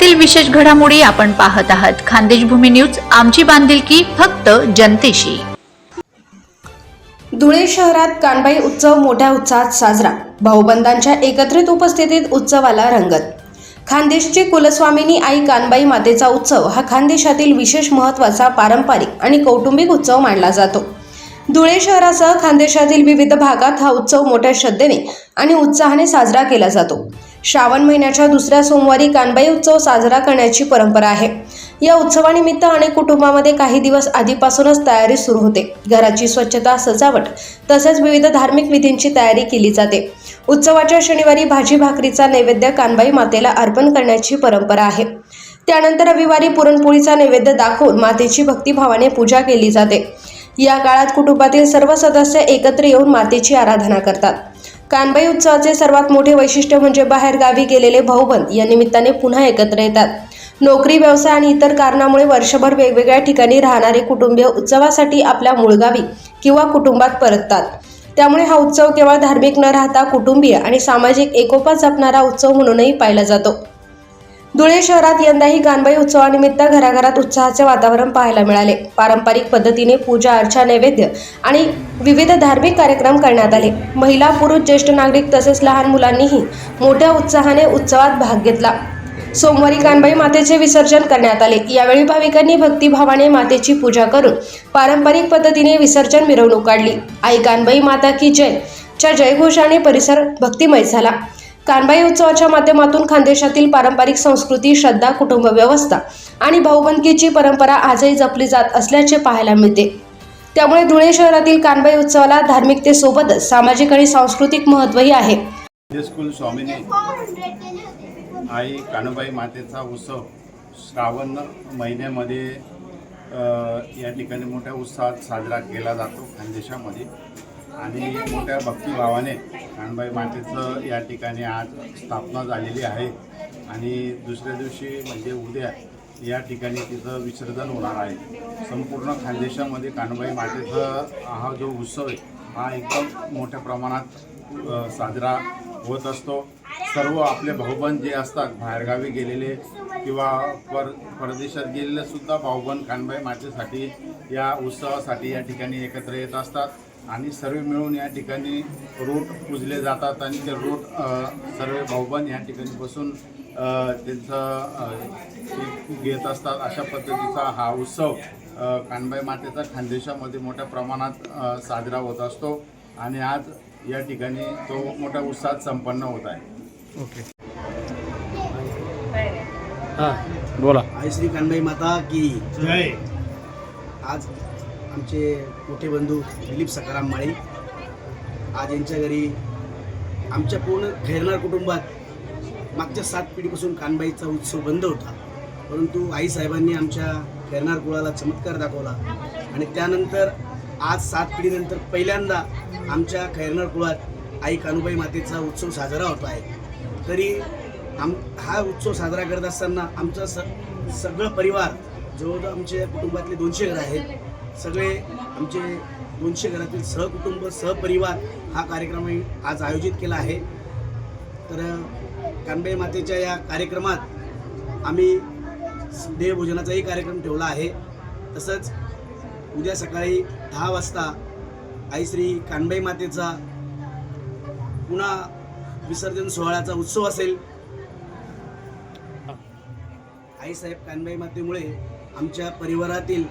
शहरातील विशेष घडामोडी आपण पाहत आहात. खान्देश भूमी न्यूज, आमची बांधिलकी फक्त जनतेशी. धुळे शहरात कानबाई उत्सव मोठ्या उत्साहात साजरा. भाऊबंदांच्या एकत्रित उपस्थितीत उत्सवाला रंगत. खानदेशची कुलस्वामिनी आई कानबाई मातेचा उत्सव हा खानदेशातील विशेष महत्त्वाचा पारंपरिक आणि कौटुंबिक उत्सव मानला जातो. धुळे शहरासह खानदेशातील विविध भागात हा उत्सव मोठ्या श्रद्धेने आणि उत्साहाने साजरा केला जातो. श्रावण महिन्याच्या दुसऱ्या सोमवारी कानबाई उत्सव साजरा करण्याची परंपरा आहे. या उत्सवानिमित्त अनेक कुटुंबांमध्ये काही दिवस आधीपासूनच तयारी सुरू होते. घराची स्वच्छता, सजावट तसेच विविध धार्मिक विधींची तयारी केली जाते. उत्सवाच्या शनिवारी भाजी भाकरीचा नैवेद्य कानबाई मातेला अर्पण करण्याची परंपरा आहे. त्यानंतर रविवारी पुरणपोळीचा नैवेद्य दाखवून मातेची भक्तिभावाने पूजा केली जाते. या काळात कुटुंबातील सर्व सदस्य एकत्र येऊन मातेची आराधना करतात. कानबाई उत्सवाचे सर्वात मोठे वैशिष्ट्य म्हणजे बाहेर गावी गेलेले भाऊबंद या निमित्ताने पुन्हा एकत्र येतात. नोकरी, व्यवसाय आणि इतर कारणामुळे वर्षभर वेगवेगळ्या ठिकाणी राहणारे कुटुंबीय उत्सवासाठी आपल्या मूळ गावी किंवा कुटुंबात परततात. त्यामुळे हा उत्सव केवळ धार्मिक न राहता कुटुंबीय आणि सामाजिक एकोपा जपणारा उत्सव म्हणूनही पाहिला जातो. धुळे शहरात यंदाही कानबाई उत्सवानिमित्त घराघरात उत्साहाचे वातावरण पाहायला मिळाले. पारंपरिक पद्धतीने पूजा अर्चा, नैवेद्य आणि विविध धार्मिक कार्यक्रम करण्यात आले. महिला, पुरुष, ज्येष्ठ नागरिक तसेच लहान मुलांनीही मोठ्या उत्साहाने उत्सवात भाग घेतला. सोमवारी कानबाई मातेचे विसर्जन करण्यात आले. यावेळी भाविकांनी भक्तिभावाने मातेची पूजा करून पारंपरिक पद्धतीने विसर्जन मिरवणूक काढली. आई कानबाई माता की जय च्या जयघोषाने परिसर भक्तिमय झाला. कानबाई उत्सवाच्या माध्यमातून खानदेशातील पारंपरिक संस्कृती, श्रद्धा, कुटुंब व्यवस्था आणि भाऊबंदकीची परंपरा आजही जपली जात असल्याचे पाहायला मिळते. त्यामुळे धुळे शहरातील कानबाई उत्सवाला धार्मिकतेसोबतच सामाजिक आणि सांस्कृतिक महत्त्वही आहे. कुलस्वामिनी आई कानबाई मातेचा उत्सव श्रावण महिन्यामध्ये या ठिकाणी मोठ्या उत्साहात साजरा केला जातो खानदेशामध्ये. आणि मोठ्या भक्तिभावाने कानबाई मातेचं या ठिकाणी आज स्थापना झालेली आहे. आणि दुसऱ्या दिवशी म्हणजे उद्या या ठिकाणी तिचं विसर्जन होणार आहे. संपूर्ण खानदेशामध्ये कानबाई मातेचा हा जो उत्सव आहे हा एकदम मोठ्या प्रमाणात साजरा होत असतो. सर्व आपले भाऊबंद जे असतात बाहेरगावी गेलेले किंवा परदेशात गेलेले सुद्धा भाऊबंद कानबाई मातेसाठी या उत्सवासाठी या ठिकाणी एकत्र येत असतात. आणि सर्व मिळून या ठिकाणी रोट पूजले जातात आणि ते रोट सर्व भाऊबंद या ठिकाणी बसून त्यांचं घेत असतात. अशा पद्धतीचा हा उत्सव कानबाई मातेचा खानदेशामध्ये मोठ्या प्रमाणात साजरा होत असतो. आणि आज या ठिकाणी तो मोठ्या उत्साहात संपन्न होत आहे. ओके, हां बोला. आई श्री कानबाई माता की जय. आज आमचे मोठे बंधू दिलीप सकाराम माळी, आज यांच्या घरी आमच्या पूर्ण खैरनार कुटुंबात मागच्या 7 पिढीपासून कानबाईचा उत्सव बंद होता. परंतु आईसाहेबांनी आमच्या खैरनार कुळाला चमत्कार दाखवला आणि त्यानंतर आज 7 पिढीनंतर पहिल्यांदा आमच्या खैरनार कुळात आई कानबाई मातेचा उत्सव साजरा होत आहे. तरी हा उत्सव साजरा करत असताना आमचा सगळं परिवार, जवळजवळ आमच्या कुटुंबातले 200 घरं आहेत, सगळे आमचे 200 घरातील सहकुटुंब, सहपरिवार हा कार्यक्रम आज आयोजित केला आहे. तर कानबाई मातेच्या या कार्यक्रमात आम्ही देवभोजनाचाही कार्यक्रम ठेवला आहे. तसंच उद्या सकाळी 10 वाजता आई श्री कानबाई मातेचा पुन्हा विसर्जन सोहळ्याचा उत्सव असेल. आईसाहेब कानबाई मातेमुळे आमच्या परिवारातील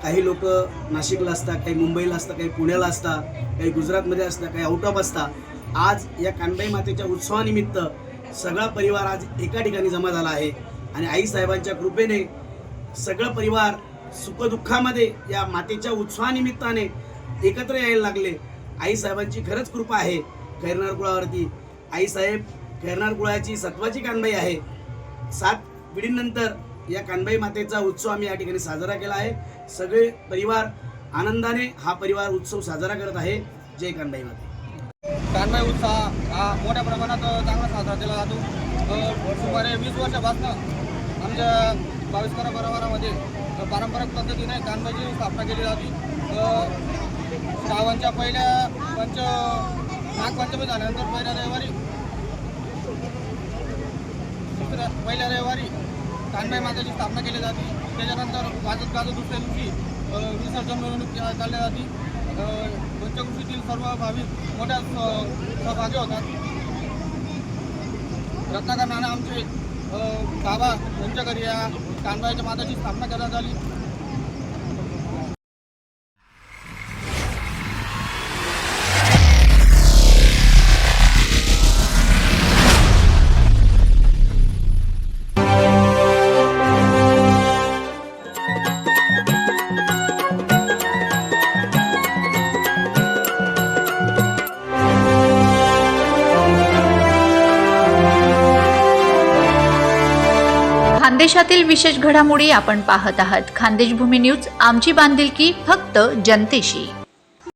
काही लोक नाशिकला असतात, काही मुंबईला असतात, काही पुण्याला असतात, काही गुजरातमध्ये असतात, काही आउट ऑफ असतात. आज या कानबाई मातेच्या उत्सवानिमित्त सगळा परिवार आज एका ठिकाणी जमा झाला आहे. आणि आईसाहेबांच्या कृपेने सगळं परिवार सुखदुःखामध्ये या मातेच्या उत्सवानिमित्ताने एकत्र यायला लागले. आईसाहेबांची खरंच कृपा आहे खैरनार कुळावरती. आईसाहेब खैरनार कुळाची सत्वाची कानबाई आहे. 7 पिढीनंतर या कानबाई मातेचा उत्सव आम्ही या ठिकाणी साजरा केला आहे. सगळे परिवार आनंदाने हा परिवार उत्सव साजरा करत आहे. जय कानबाई माते. कानबाई उत्सव हा मोठ्या प्रमाणात चांगला साजरा केला जातो. सुमारे 20 वर्षापासून आमच्या 22 परिवारामध्ये पारंपरिक पद्धतीने कानबाईची स्थापना केली जाते. श्रावणच्या पहिल्या नागपंचमी झाल्यानंतर पहिल्या रविवारी पहिल्या रविवारी कानबाई मातेची स्थापना केली जाते. त्याच्यानंतर वाजत गाजत दुसऱ्या दिवशी विसर्जन मिरवणूक काढल्या जाते. पंचकृषीतील सर्व भाविक मोठ्या सहभागी होतात. रत्नाकर नाना आमचे बाबा यांच्या घरी या कानबाईच्या माताची स्थापना करण्यात आली. खानदेशातील विशेष घडामोडी आपण पाहत आहात. खानदेश भूमी न्यूज, आमची बांधिलकी फक्त जनतेशी.